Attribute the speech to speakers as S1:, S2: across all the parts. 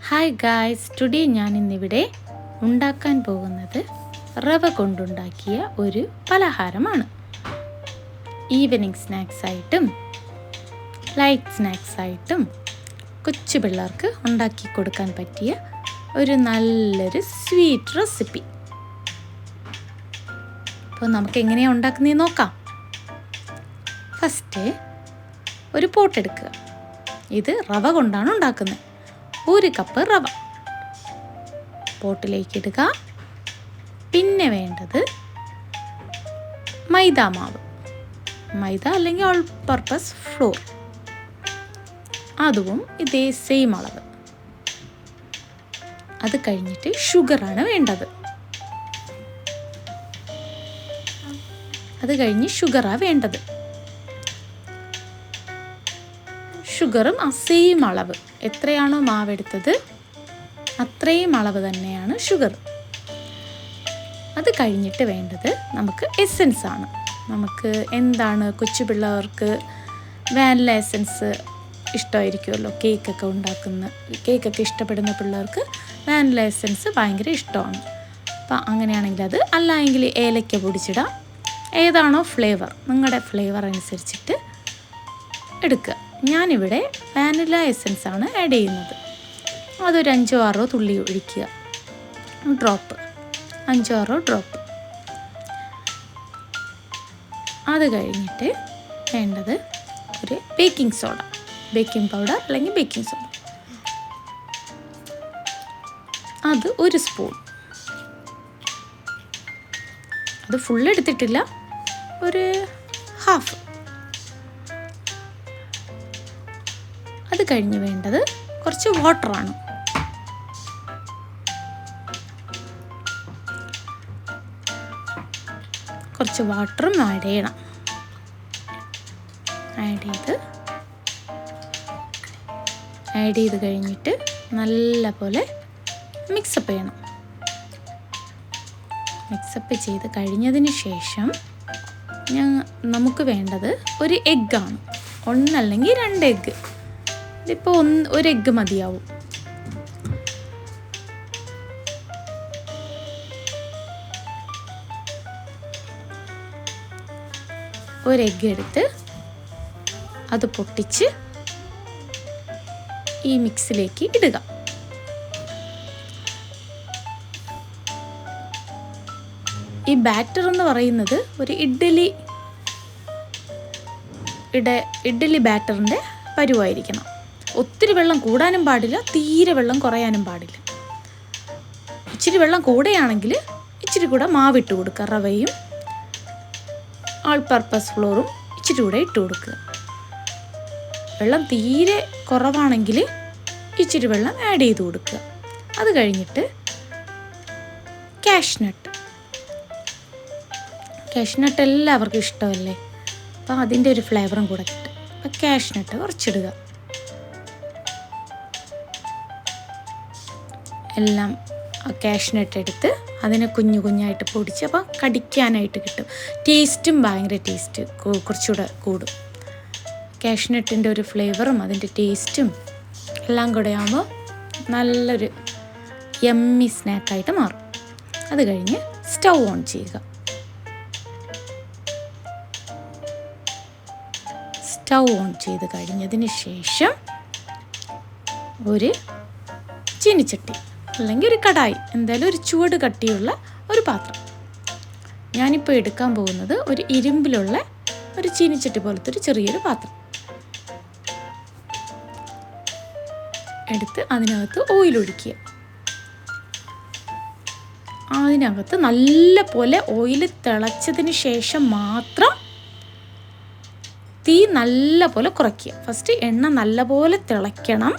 S1: Hi guys, today ഞാൻ ഇന്നിവിടെ ഉണ്ടാക്കാൻ പോകുന്നത് റവ കൊണ്ടുണ്ടാക്കിയ ഒരു പലഹാരമാണ്. ഈവനിങ് സ്നാക്സായിട്ടും ലൈറ്റ് സ്നാക്സായിട്ടും കൊച്ചു പിള്ളേർക്ക് ഉണ്ടാക്കി കൊടുക്കാൻ പറ്റിയ ഒരു നല്ലൊരു സ്വീറ്റ് റെസിപ്പി. അപ്പോൾ നമുക്ക് എങ്ങനെയാണ് ഉണ്ടാക്കുന്നതെന്ന് നോക്കാം. ഫസ്റ്റ് ഒരു പോട്ട് എടുക്കുക. ഇത് റവ കൊണ്ടാണ് ഉണ്ടാക്കുന്നത്. 1 കപ്പ് റവ പോട്ടിലേക്ക് ഇടുക. പിന്നെ വേണ്ടത് മൈദാമാവ്, മൈദ അല്ലെങ്കിൽ ഓൾ പർപ്പസ് ഫ്ലോർ, അതും ഇതേ സെയിം അളവ്. അത് കഴിഞ്ഞിട്ട് ഷുഗറാണ് വേണ്ടത്. ഷുഗറും ആ സെയിം അളവ്, എത്രയാണോ മാവെടുത്തത് അത്രയും അളവ് തന്നെയാണ് ഷുഗർ. അത് കഴിഞ്ഞിട്ട് വേണ്ടത് നമുക്ക് എസൻസ് ആണ്. നമുക്ക് എന്താണ്, കൊച്ചു പിള്ളേർക്ക് വാനില എസൻസ് ഇഷ്ടമായിരിക്കുമല്ലോ. കേക്കൊക്കെ ഇഷ്ടപ്പെടുന്ന പിള്ളേർക്ക് വാനില എസൻസ് ഭയങ്കര ഇഷ്ടമാണ്. അപ്പം അങ്ങനെയാണെങ്കിൽ അത്, അല്ലെങ്കിൽ ഏലക്ക പൊടിച്ചിടാം. ഏതാണോ ഫ്ലേവർ, നിങ്ങളുടെ ഫ്ലേവർ അനുസരിച്ചിട്ട് എടുക്കുക. ഞാനിവിടെ വാനില എസൻസ് ആണ് ആഡ് ചെയ്യുന്നത്. അതൊരു 5-6 തുള്ളി ഒഴിക്കുക, 5-6 ഡ്രോപ്പ്. അത് കഴിഞ്ഞിട്ട് വേണ്ടത് ഒരു ബേക്കിംഗ് പൗഡർ അല്ലെങ്കിൽ ബേക്കിംഗ് സോഡ, അത് 1 സ്പൂൺ. അത് ഫുൾ എടുത്തിട്ടില്ല, ഒരു ഹാഫ്. അത് കഴിഞ്ഞ് വേണ്ടത് കുറച്ച് വാട്ടറാണ്. കുറച്ച് വാട്ടറും ആഡ് ചെയ്യണം. ആഡ് ചെയ്ത് കഴിഞ്ഞിട്ട് നല്ല മിക്സപ്പ് ചെയ്യണം. മിക്സപ്പ് ചെയ്ത് കഴിഞ്ഞതിന് ശേഷം നമുക്ക് വേണ്ടത് ഒരു എഗ്ഗാണ്. 1 അല്ലെങ്കിൽ 2 എഗ്ഗ്. ഇതിപ്പോൾ 1 എഗ്ഗ് മതിയാവും. ഒരു എഗ്ഗ് എടുത്ത് അത് പൊട്ടിച്ച് ഈ മിക്സിലേക്ക് ഇടുക. ഈ ബാറ്റർ എന്ന് പറയുന്നത് ഒരു ഇഡ്ഡലി ബാറ്ററിൻ്റെ പരുവായിരിക്കണം. ഒത്തിരി വെള്ളം കൂടാനും പാടില്ല, തീരെ വെള്ളം കുറയാനും പാടില്ല. ഇച്ചിരി വെള്ളം കൂടെയാണെങ്കിൽ ഇച്ചിരി കൂടെ മാവിട്ട് കൊടുക്കുക. റവയും ഓൾ പർപ്പസ് ഫ്ലോറും ഇച്ചിരി കൂടെ ഇട്ട് കൊടുക്കുക. വെള്ളം തീരെ കുറവാണെങ്കിൽ ഇച്ചിരി വെള്ളം ആഡ് ചെയ്ത് കൊടുക്കുക. അത് കഴിഞ്ഞിട്ട് കാഷ്നട്ട് എല്ലാവർക്കും ഇഷ്ടമല്ലേ, അപ്പോൾ അതിൻ്റെ ഒരു ഫ്ലേവറും കൂടെ കിട്ടും. അപ്പോൾ കാഷ്നട്ട് കുറച്ചിടുക. എല്ലാം കാഷ്നട്ട് എടുത്ത് അതിനെ കുഞ്ഞായിട്ട് പൊടിച്ച്, അപ്പോൾ കടിക്കാനായിട്ട് കിട്ടും. ടേസ്റ്റും ഭയങ്കര ടേസ്റ്റ് കുറച്ചുകൂടെ കൂടും. കാഷ്നട്ടിൻ്റെ ഒരു ഫ്ലേവറും അതിൻ്റെ ടേസ്റ്റും എല്ലാം കൂടെ ആകുമ്പോൾ നല്ലൊരു യമ്മി സ്നാക്കായിട്ട് മാറും. അത് കഴിഞ്ഞ് സ്റ്റൗ ഓൺ ചെയ്യുക. സ്റ്റൗ ഓൺ ചെയ്ത് കഴിഞ്ഞതിന് ശേഷം ഒരു ചീനിച്ചട്ടി അല്ലെങ്കിൽ ഒരു കടായി, എന്തായാലും ഒരു ചുവട് കട്ടിയുള്ള ഒരു പാത്രം. ഞാനിപ്പോൾ എടുക്കാൻ പോകുന്നത് ഒരു ഇരുമ്പിലുള്ള ഒരു ചീനിച്ചട്ടി പോലത്തെ ഒരു ചെറിയൊരു പാത്രം എടുത്ത് അതിനകത്ത് ഓയിൽ ഒഴിക്കുക. അതിനകത്ത് നല്ല ഓയിൽ തിളച്ചതിന് ശേഷം മാത്രം തീ നല്ല കുറയ്ക്കുക. ഫസ്റ്റ് എണ്ണ നല്ല തിളയ്ക്കണം.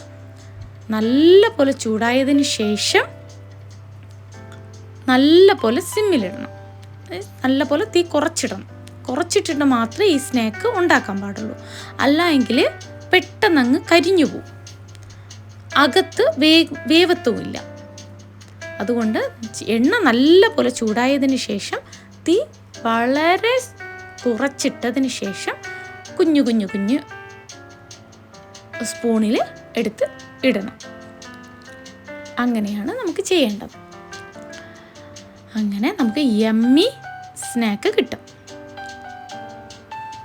S1: നല്ല ചൂടായതിന് ശേഷം നല്ല സിമ്മിലിടണം. നല്ല തീ കുറച്ചിട്ടിട്ട് മാത്രമേ ഈ സ്നാക്ക് ഉണ്ടാക്കാൻ പാടുള്ളൂ. അല്ലെങ്കിൽ പെട്ടെന്നങ്ങ് കരിഞ്ഞു പോവും, അകത്ത് വേവത്തുമില്ല. അതുകൊണ്ട് എണ്ണ നല്ല ചൂടായതിന് ശേഷം തീ വളരെ കുറച്ചിട്ടതിന് ശേഷം കുഞ്ഞു സ്പൂണിൽ എടുത്ത് ഇടണം. അങ്ങനെയാണ് നമുക്ക് ചെയ്യേണ്ടത്. അങ്ങനെ നമുക്ക് യമ്മി സ്നാക്ക് കിട്ടും.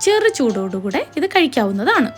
S1: ചെറു ചൂടോടുകൂടെ ഇത് കഴിക്കാവുന്നതാണ്.